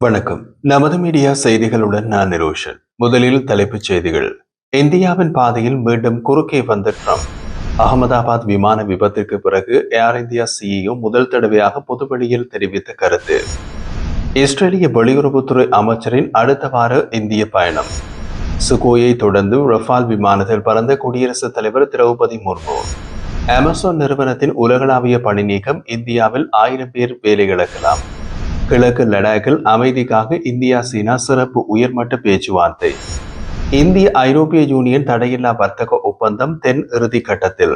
வணக்கம். நமது மீடியா செய்திகளுடன் நான் நிரோஷன். முதலில் தலைப்புச் செய்திகள். இந்தியாவின் பாதையில் மீண்டும் குறுக்கே வந்த ட்ரம்ப். அகமதாபாத் விமான விபத்திற்கு பிறகு ஏர் இந்தியா சிஇஓ முதல் தடவையாக பொதுவெளியில் தெரிவித்த கருத்து. இஸ்ரேலிய வெளியுறவுத்துறை அமைச்சரின் அடுத்த வார இந்திய பயணம். சுகோயை தொடர்ந்து ரஃபால் விமானத்தில் பறந்த குடியரசுத் தலைவர் திரௌபதி முர்மு. அமேசான் நிறுவனத்தின் உலகளாவிய பணி நீக்கம், இந்தியாவில் 1000 பேர் வேலை இழக்கலாம். கிழக்கு லடாக்கில் அமைதிக்காக இந்தியா சீனா சிறப்பு உயர்மட்ட பேச்சுவார்த்தை. இந்திய ஐரோப்பிய யூனியன் தடையில்லா வர்த்தக ஒப்பந்தம் தென் இறுதி கட்டத்தில்.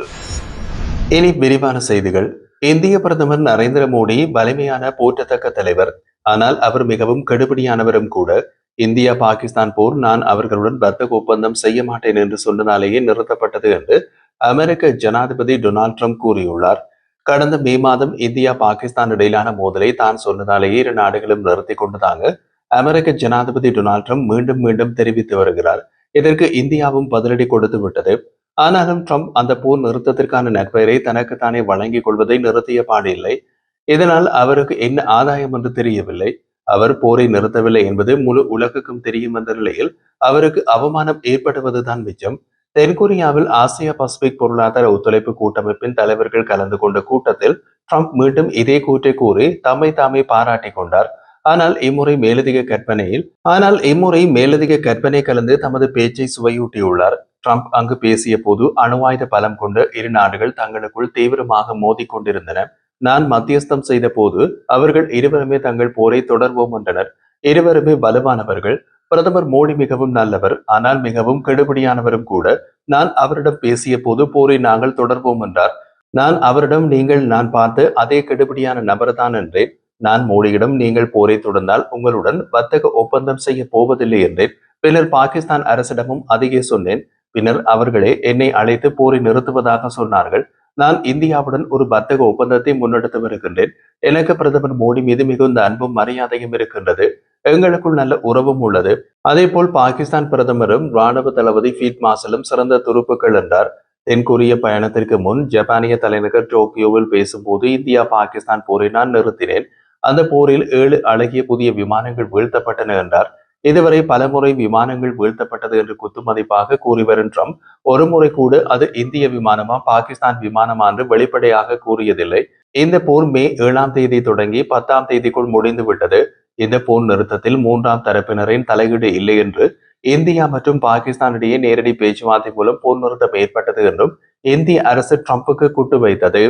இனி விரிவான செய்திகள். இந்திய பிரதமர் நரேந்திர மோடி வலிமையான போற்றத்தக்க தலைவர். ஆனால் அவர் மிகவும் கெடுபிடியானவரும் கூட. இந்தியா பாகிஸ்தான் போர் நான் அவர்களுடன் வர்த்தக ஒப்பந்தம் செய்ய மாட்டேன் என்று சொன்னதாலேயே நிறுத்தப்பட்டது என்று அமெரிக்க ஜனாதிபதி டொனால்ட் ட்ரம்ப் கூறியுள்ளார். கடந்த மே மாதம் இந்தியா பாகிஸ்தான் இடையிலான மோதலை தான் சொன்னதாலேயே இரு நாடுகளும் நிறுத்தி கொண்டதாக அமெரிக்க ஜனாதிபதி டொனால்ட் ட்ரம்ப் மீண்டும் மீண்டும் தெரிவித்து வருகிறார். இதற்கு இந்தியாவும் பதிலடி கொடுத்து விட்டது. ஆனாலும் ட்ரம்ப் அந்த போர் நிறுத்தத்திற்கான நற்பெயரை தனக்குத்தானே வழங்கிக் கொள்வதை நிறுத்திய பாடில்லை. இதனால் அவருக்கு என்ன ஆதாயம் என்று தெரியவில்லை. அவர் போரை நிறுத்தவில்லை என்பது முழு உலகுக்கும் தெரியும் என்ற நிலையில் அவருக்கு அவமானம் ஏற்படுவதுதான் மிச்சம். தென்கொரியாவில் ஆசிய பசிபிக் பொருளாதார ஒத்துழைப்பு கூட்டமைப்பின் தலைவர்கள் கலந்து கொண்ட கூட்டத்தில் ட்ரம்ப் மீண்டும் இதே கூற்றை கூறி தம்மை தாமே பாராட்டிக் கொண்டார். ஆனால் இம்முறை மேலதிக கற்பனை கலந்து தமது பேச்சை சுவையூட்டியுள்ளார். ட்ரம்ப் அங்கு பேசிய போது அணு ஆயுத பலம் கொண்ட இரு நாடுகள் தங்களுக்குள் தீவிரமாக மோதிக்கொண்டிருந்தன. நான் மத்தியஸ்தம் செய்த போது அவர்கள் இருவருமே தங்கள் போரை தொடர்வோம் என்றனர். இருவருமே வலுவானவர்கள். பிரதமர் மோடி மிகவும் நல்லவர், ஆனால் மிகவும் கெடுபிடியானவரும் கூட. நான் அவரிடம் பேசிய போது போரை நாங்கள் தொடர்வோம் என்றார். நான் அவரிடம் நான் பார்த்து அதே கெடுபிடியான நபர்தான் என்றேன். நான் மோடியிடம் நீங்கள் போரை தொடர்ந்தால் உங்களுடன் வர்த்தக ஒப்பந்தம் செய்ய போவதில்லை என்றேன். பின்னர் பாகிஸ்தான் அரசிடமும் அதையே சொன்னேன். பின்னர் அவர்களே என்னை அழைத்து போரை நிறுத்துவதாக சொன்னார்கள். நான் இந்தியாவுடன் ஒரு வர்த்தக ஒப்பந்தத்தை முன்னெடுத்து வருகின்றேன். எனக்கு பிரதமர் மோடி மீது மிகுந்த அன்பும் மரியாதையும் இருக்கின்றது. எங்களுக்குள் நல்ல உறவும் உள்ளது. அதே போல் பாகிஸ்தான் பிரதமரும் ராணுவ தளபதி ஃபீல்ட் மார்ஷலும் சிறந்த துருப்புக்கள் என்றார். தென்கொரிய பயணத்திற்கு முன் ஜப்பானிய தலைநகர் டோக்கியோவில் பேசும்போது இந்தியா பாகிஸ்தான் போரை நான் நிறுத்தினேன். அந்த போரில் 7 அழகிய புதிய விமானங்கள் வீழ்த்தப்பட்டன என்றார். இதுவரை பலமுறை விமானங்கள் வீழ்த்தப்பட்டது என்று குத்துமதிப்பாக கூறி வரும் ட்ரம்ப் ஒரு முறை கூட அது இந்திய விமானமா பாகிஸ்தான் விமானமா என்று வெளிப்படையாக கூறியதில்லை. இந்த போர் மே 7ஆம் தேதி தொடங்கி 10ஆம் தேதிக்குள் முடிந்து விட்டது. இந்த போர் நிறுத்தத்தில் 3ஆம் தரப்பினரின் தலையீடு இல்லை என்று இந்தியா மற்றும் பாகிஸ்தான் இடையே நேரடி பேச்சுவார்த்தை மூலம் போர் நிறுத்தம் ஏற்பட்டது என்றும் இந்திய அரசு ட்ரம்புக்கு குட்டு வைத்தது.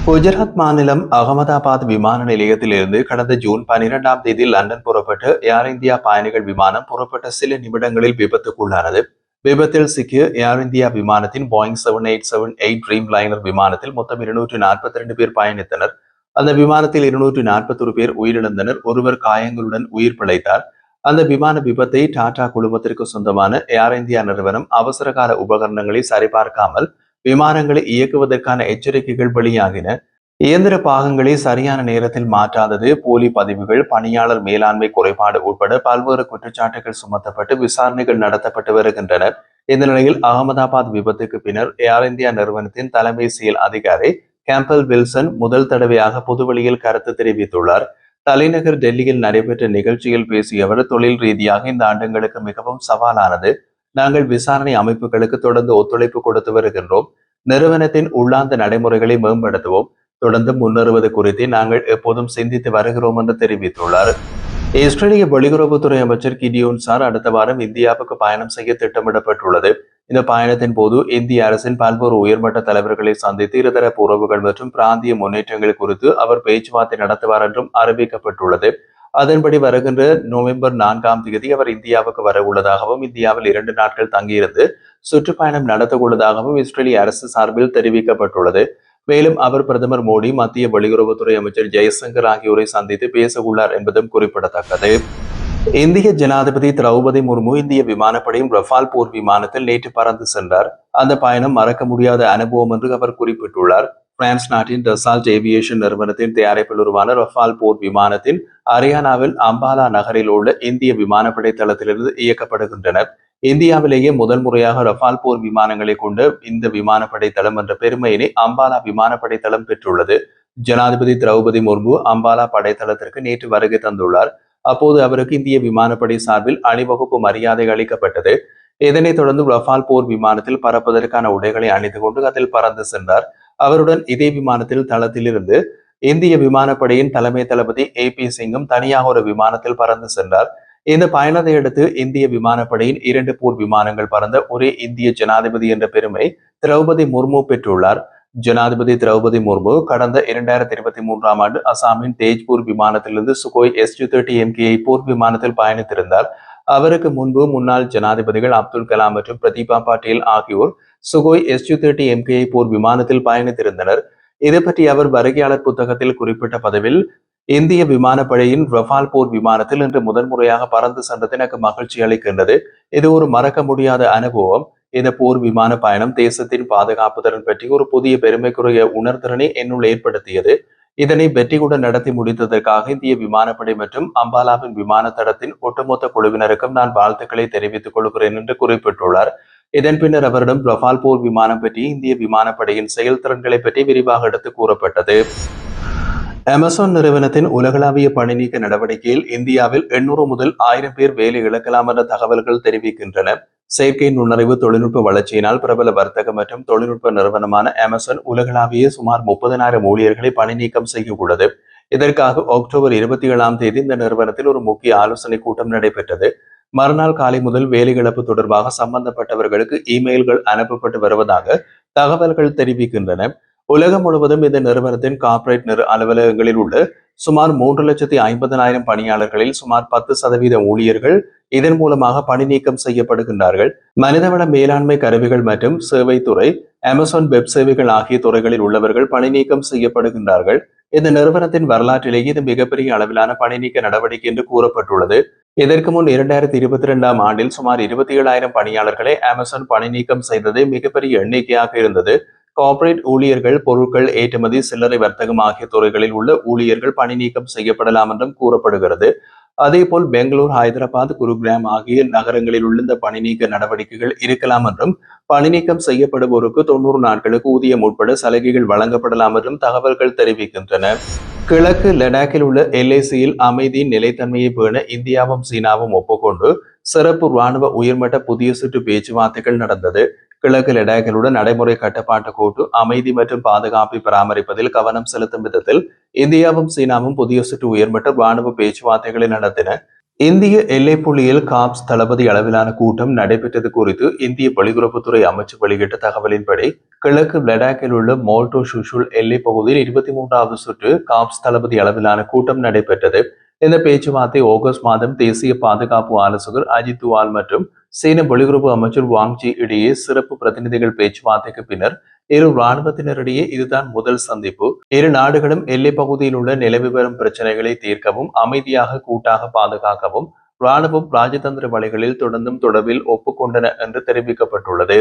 குஜராத் மாநிலம் அகமதாபாத் விமான நிலையத்தில் இருந்து கடந்த ஜூன் 12ஆம் தேதி லண்டன் புறப்பட்ட ஏர் இந்தியா பயணிகள் விமானம் புறப்பட்ட சில நிமிடங்களில் விபத்துக்குள்ளானது. விபத்தில் சிக்கிய ஏர் இந்தியா விமானத்தின் போயிங் 7878 ட்ரீம் லைனர் விமானத்தில் மொத்தம் 242 பேர் பயணித்தனர். அந்த விமானத்தில் 241 பேர் உயிரிழந்தனர். ஒருவர் காயங்களுடன் உயிர் பிழைத்தார். அந்த விமான விபத்தை டாடா குழுமத்திற்கு சொந்தமான ஏர் இந்தியா நிறுவனம் அவசரகால உபகரணங்களை சரிபார்க்காமல் விமானங்களை இயக்குவதற்கான எச்சரிக்கைகள் வெளியாகின. இயந்திர பாகங்களை சரியான நேரத்தில் மாற்றாதது, போலி பதிவுகள், பணியாளர் மேலாண்மை குறைபாடு உட்பட பல்வேறு குற்றச்சாட்டுகள் சுமத்தப்பட்டு விசாரணைகள் நடத்தப்பட்டு வருகின்றன. இந்த நிலையில் அகமதாபாத் விபத்துக்கு பின்னர் ஏர் இந்தியா நிறுவனத்தின் தலைமை செயல் அதிகாரி கேம்பல் வில்சன் முதல் தடவையாக பொதுவெளியில் கருத்து தெரிவித்துள்ளார். தலைநகர் டெல்லியில் நடைபெற்ற நிகழ்ச்சியில் பேசிய அவர், தொழில் ரீதியாக இந்த ஆண்டுகளுக்கு மிகவும் சவாலானது. நாங்கள் விசாரணை அமைப்புகளுக்கு தொடர்ந்து ஒத்துழைப்பு கொடுத்து வருகின்றோம். நிறுவனத்தின் உள்ளார்ந்த நடைமுறைகளை மேம்படுத்துவோம். தொடர்ந்து முன்னேறுவது குறித்து நாங்கள் எப்போதும் சிந்தித்து வருகிறோம் என்று தெரிவித்துள்ளார். இஸ்ரேலிய வெளியுறவுத்துறை அமைச்சர் கிடியோன் சார் அடுத்த வாரம் இந்தியாவுக்கு பயணம் செய்ய திட்டமிடப்பட்டுள்ளது. இந்த பயணத்தின் போது இந்திய அரசின் பல்வேறு உயர்மட்ட தலைவர்களை சந்தித்து இருதரப்பு உறவுகள் மற்றும் பிராந்திய முன்னேற்றங்கள் குறித்து அவர் பேச்சுவார்த்தை நடத்துவார் என்றும் அறிவிக்கப்பட்டுள்ளது. அதன்படி வருகின்ற நவம்பர் 4ஆம் தேதி அவர் இந்தியாவுக்கு வர உள்ளதாகவும் இந்தியாவில் 2 நாட்கள் தங்கியிருந்து சுற்றுப்பயணம் நடத்த உள்ளதாகவும் இஸ்ரேலிய அரசு சார்பில் தெரிவிக்கப்பட்டுள்ளது. மேலும் அவர் பிரதமர் மோடி, மத்திய வெளியுறவுத்துறை அமைச்சர் ஜெய்சங்கர் ஆகியோரை சந்தித்து பேச உள்ளார் என்பதும் குறிப்பிடத்தக்கது. இந்திய ஜனாதிபதி திரௌபதி முர்மு இந்திய விமானப்படையின் ரஃபால் போர் விமானத்தில் நேற்று பறந்து சென்றார். அந்த பயணம் மறக்க முடியாத அனுபவம் என்று அவர் குறிப்பிட்டுள்ளார். பிரான்ஸ் நாட்டின் டசால்ட் ஏவியேஷன் நிறுவனத்தின் தயாரிப்பில் உருவான ரஃபால் போர் விமானத்தின் ஹரியானாவில் அம்பாலா நகரில் உள்ள இந்திய விமானப்படை தளத்திலிருந்து இயக்கப்படுகின்றனர். இந்தியாவிலேயே முதல் முறையாக ரஃபால் போர் விமானங்களை கொண்ட இந்த விமானப்படை தளம் என்ற பெருமையினை அம்பாலா விமானப்படை தளம் பெற்றுள்ளது. ஜனாதிபதி திரௌபதி முர்மு அம்பாலா படைத்தளத்திற்கு நேற்று வருகை தந்துள்ளார். அப்போது அவருக்கு இந்திய விமானப்படை சார்பில் அணிவகுப்பு மரியாதை அளிக்கப்பட்டது. இதனைத் தொடர்ந்து ரஃபால் போர் விமானத்தில் பறப்பதற்கான உடைகளை அணிந்து கொண்டு அதில் பறந்து சென்றார். அவருடன் இதே விமானத்தில் தளத்திலிருந்து இந்திய விமானப்படையின் தலைமை தளபதி AP சிங்கும் தனியாக ஒரு விமானத்தில் பறந்து சென்றார். இந்த பயணத்தை அடுத்து இந்திய விமானப்படையின் 2 போர் விமானங்கள் பறந்த ஒரே இந்திய ஜனாதிபதி என்ற பெருமை திரௌபதி முர்மு பெற்றுள்ளார். ஜனாதிபதி திரௌபதி முர்மு கடந்த 2023ஆம் ஆண்டு அசாமின் தேஜ்பூர் விமானத்திலிருந்து சுகோய் Su-30 MKI போர் விமானத்தில் பயணித்திருந்தார். அவருக்கு முன்பு முன்னாள் ஜனாதிபதிகள் அப்துல் கலாம் மற்றும் பிரதீபா பாட்டீல் ஆகியோர் சுகோய் Su-30 MKI போர் விமானத்தில் பயணித்திருந்தனர். இது பற்றி அவர் வருகையாளர் புத்தகத்தில் குறிப்பிட்ட பதிவில், இந்திய விமானப்படையின் ரஃபால் போர் விமானத்தில் இன்று முதன்முறையாக பறந்து சென்றது எனக்கு மகிழ்ச்சி அளிக்கின்றது. இது ஒரு மறக்க முடியாத அனுபவம். இந்த போர் விமான பயணம் தேசத்தின் பாதுகாப்பு திறன் பற்றி ஒரு புதிய பெருமைக்குரிய உணர்திறனை என்னுள் ஏற்படுத்தியது. இதனை வெற்றியுடன் நடத்தி முடித்ததற்காக இந்திய விமானப்படை மற்றும் அம்பாலாவின் விமான தடத்தின் ஒட்டுமொத்த குழுவினருக்கும் நான் வாழ்த்துக்களை தெரிவித்துக் கொள்கிறேன் என்று குறிப்பிட்டுள்ளார். இதன் பின்னர் அவரிடம் ரஃபால் போர் விமானம் பற்றி இந்திய விமானப்படையின் செயல்திறன்களை பற்றி விரிவாக எடுத்து கூறப்பட்டது. அமேசான் நிறுவனத்தின் உலகளாவிய பணி நீக்க நடவடிக்கையில் இந்தியாவில் 800 முதல் 1000 பேர் வேலை இழக்கலாம் என்ற தகவல்கள் தெரிவிக்கின்றன. செயற்கை நுண்ணறிவு தொழில்நுட்ப வளர்ச்சியினால் பிரபல வர்த்தக மற்றும் தொழில்நுட்ப நிறுவனமான அமேசான் உலகளாவிய சுமார் 30,000 ஊழியர்களை பணி நீக்கம் செய்ய உள்ளது. இதற்காக அக்டோபர் 27ஆம் தேதி இந்த நிறுவனத்தில் ஒரு முக்கிய ஆலோசனை கூட்டம் நடைபெற்றது. மறுநாள் காலை முதல் வேலை இழப்பு தொடர்பாக சம்பந்தப்பட்டவர்களுக்கு இமெயில்கள் அனுப்பப்பட்டு வருவதாக தகவல்கள் தெரிவிக்கின்றன. உலகம் முழுவதும் இந்த நிறுவனத்தின் கார்ப்பரேட் அலுவலகங்களில் உள்ள சுமார் 3,50,000 பணியாளர்களில் சுமார் 10% ஊழியர்கள் இதன் மூலமாக பணி நீக்கம் செய்யப்படுகின்றார்கள். மனிதவள மேலாண்மை கருவிகள் மற்றும் சேவைத்துறை, அமேசான் வெப் சேவைகள் ஆகிய துறைகளில் உள்ளவர்கள் பணி நீக்கம் செய்யப்படுகின்றார்கள். இந்த நிறுவனத்தின் வரலாற்றிலேயே இது மிகப்பெரிய அளவிலான பணி நீக்க நடவடிக்கை என்று கூறப்பட்டுள்ளது. இதற்கு முன் 2022ஆம் ஆண்டில் சுமார் 27,000 பணியாளர்களை அமேசான் பணி நீக்கம் செய்தது மிகப்பெரிய எண்ணிக்கையாக இருந்தது. கார்ப்பரேட் ஊழியர்கள், பொருட்கள் ஏற்றுமதி, சில்லறை வர்த்தகம் ஆகிய துறைகளில் உள்ள ஊழியர்கள் பணி நீக்கம் செய்யப்படலாம் என்றும் கூறப்படுகிறது. அதேபோல் பெங்களூர், ஹைதராபாத், குருகிராம் ஆகிய நகரங்களில் உள்ள இந்த பணி நீக்க நடவடிக்கைகள் இருக்கலாம் என்றும் பணி நீக்கம் செய்யப்படுவோருக்கு 90 நாட்களுக்கு ஊதியம் உட்பட சலுகைகள் வழங்கப்படலாம் என்றும் தகவல்கள் தெரிவிக்கின்றன. கிழக்கு லடாக்கில் உள்ள LACயில் அமைதியின் நிலைத்தன்மையை பேண இந்தியாவும் சீனாவும் ஒப்புக்கொண்டு சிறப்பு ராணுவ உயர்மட்ட புதிய சுற்று பேச்சுவார்த்தைகள் நடந்தது. கிழக்கு லடாக்கிலுடன் நடைமுறை கட்டுப்பாட்டு கோட்டு, அமைதி மற்றும் பாதுகாப்பை பராமரிப்பதில் கவனம் செலுத்தும் விதத்தில் இந்தியாவும் சீனாவும் புதிய சுற்று உயர்மட்ட ராணுவ பேச்சுவார்த்தைகளை நடத்தின. இந்திய எல்லை புள்ளியில் காப்ஸ் தளபதி அளவிலான கூட்டம் நடைபெற்றது குறித்து இந்திய வெளியுறவுத்துறை அமைச்சு வெளியிட்ட தகவலின்படி, கிழக்கு லடாக்கில் உள்ள மோல்டோ சுஷுல் எல்லை பகுதியில் 23வது சுற்று காப்ஸ் தளபதி அளவிலான கூட்டம் நடைபெற்றது. இந்த பேச்சுவார்த்தை ஆகஸ்ட் மாதம் தேசிய பாதுகாப்பு ஆலோசகர் அஜித் துவால் மற்றும் சீன வெளியுறவு அமைச்சர் வாங்ஜி இடையே சிறப்பு பிரதிநிதிகள் பேச்சுவார்த்தைக்கு பின்னர் இரு இராணுவத்தினரிடையே இதுதான் முதல் சந்திப்பு. இரு நாடுகளும் எல்லை பகுதியில் உள்ள நிலவி வரும் பிரச்சனைகளை தீர்க்கவும், அமைதியாக கூட்டாக பாதுகாக்கவும் இராணுவம் ராஜதந்திர வழிகளில் தொடர்பில் ஒப்புக்கொண்டன என்று தெரிவிக்கப்பட்டுள்ளது.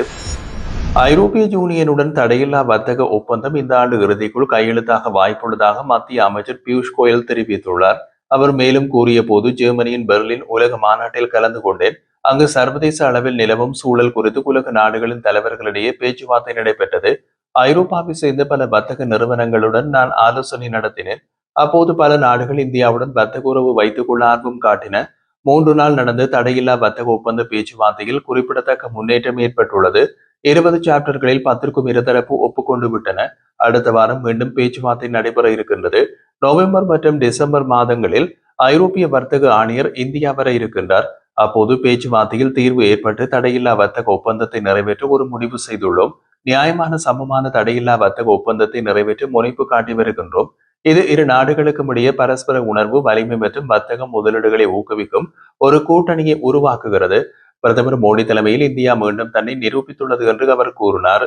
ஐரோப்பிய யூனியனுடன் தடையில்லா வர்த்தக ஒப்பந்தம் இந்த ஆண்டு இறுதிக்குள் கையெழுத்தாக வாய்ப்புள்ளதாக மத்திய அமைச்சர் பியூஷ் கோயல் தெரிவித்துள்ளார். அவர் மேலும் கூறிய போது, ஜெர்மனியின் பெர்லின் உலக மாநாட்டில் கலந்து கொண்டேன். அங்கு சர்வதேச அளவில் நிலவும் சூழல் குறித்து உலக நாடுகளின் தலைவர்களிடையே பேச்சுவார்த்தை நடைபெற்றது. ஐரோப்பாவை சேர்ந்த பல வர்த்தக நிறுவனங்களுடன் நான் ஆலோசனை நடத்தினேன். அப்போது பல நாடுகள் இந்தியாவுடன் வர்த்தக உறவு வைத்துக் கொள்ள ஆர்வம் காட்டின. 3 நாள் நடந்த தடையில்லா வர்த்தக ஒப்பந்த பேச்சுவார்த்தையில் குறிப்பிடத்தக்க முன்னேற்றம் ஏற்பட்டுள்ளது. 20 சாப்டர்களில் 10க்கும் இருதரப்பு ஒப்புக்கொண்டு விட்டன. அடுத்த வாரம் மீண்டும் பேச்சுவார்த்தை நடைபெற இருக்கின்றது. நவம்பர் மற்றும் டிசம்பர் மாதங்களில் ஐரோப்பிய வர்த்தக ஆணையர் இந்தியா வர இருக்கின்றார். அப்போது பேச்சுவார்த்தையில் தீர்வு ஏற்பட்டு தடையில்லா வர்த்தக ஒப்பந்தத்தை நிறைவேற்ற ஒரு முடிவு செய்துள்ளோம். நியாயமான சமமான தடையில்லா வர்த்தக ஒப்பந்தத்தை நிறைவேற்ற முனைப்பு காட்டி வருகின்றோம். இது இரு நாடுகளுக்கும் இடையே பரஸ்பர உணர்வு, வலிமை மற்றும் வர்த்தக முதலீடுகளை ஊக்குவிக்கும் ஒரு கூட்டணியை உருவாக்குகிறது. பிரதமர் மோடி தலைமையில் இந்தியா மீண்டும் தன்னை நிரூபித்துள்ளது என்று அவர் கூறினார்.